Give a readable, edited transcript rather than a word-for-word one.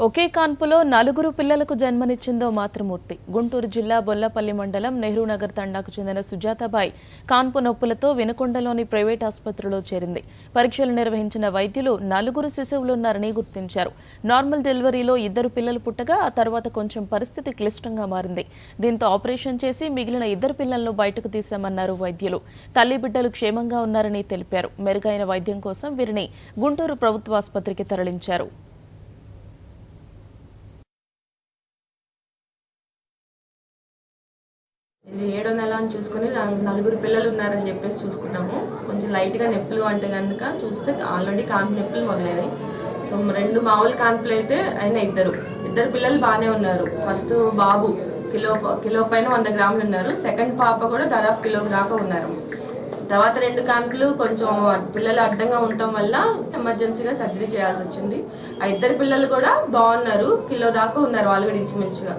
ఒకే కాన్పులో 4 పిల్లలకు జన్మనిచ్చిందో మాతృమూర్తి. గుంటూరు జిల్లా బొల్లపల్లి మండలం నెహ్రూ నగర్ తండాకు చెందిన సుజాతాబాయి కాన్పు నొప్పులతో వినుకొండలోని ప్రైవేట్ ఆసుపత్రిలో చేరింది. పరీక్షలు నిర్వహించిన వైద్యులు 4 శిశువులున్నారని గుర్తించారు. నార్మల్ డెలివరీలో 2 పిల్లలు పుట్టగా ఆ తర్వాత కొంచెం పరిస్థితి క్లిష్టంగా మారింది. దీంతో ఆపరేషన్ చేసి మిగిలిన 2 పిల్లలను బయటకు తీశామన్నారు వైద్యులు. తల్లి బిడ్డలు క్షేమంగా ఉన్నారని తెలిపారు. మెరుగైన వైద్యం కోసం వీరిని గుంటూరు ప్రభుత్వ ఆసుపత్రికి తరలించారు. ఇది 7వ నెల అని చూసుకుని 4 పిల్లలు ఉన్నారని చెప్పేసి చూసుకున్నాము. కొంచెం లైట్గా నొప్పులు అంటే కనుక చూస్తే ఆల్రెడీ కాన్పు నొప్పులు మొదలైనాయి. సో 2 మామూలు కాన్పులు అయితే అయినా ఇద్దరు పిల్లలు బాగానే ఉన్నారు. ఫస్ట్ బాబు కిలో పైన 100 గ్రాములు ఉన్నారు. సెకండ్ పాప కూడా దాదాపు కిలో దాకా ఉన్నారు. తర్వాత 2 కాన్పులు కొంచెం పిల్లలు అడ్డంగా ఉండటం వల్ల ఎమర్జెన్సీగా సర్జరీ చేయాల్సి వచ్చింది. ఆ 2 పిల్లలు కూడా బాగున్నారు, కిలో దాకా ఉన్నారు ఆల్రెడీ ఇంచుమించుగా.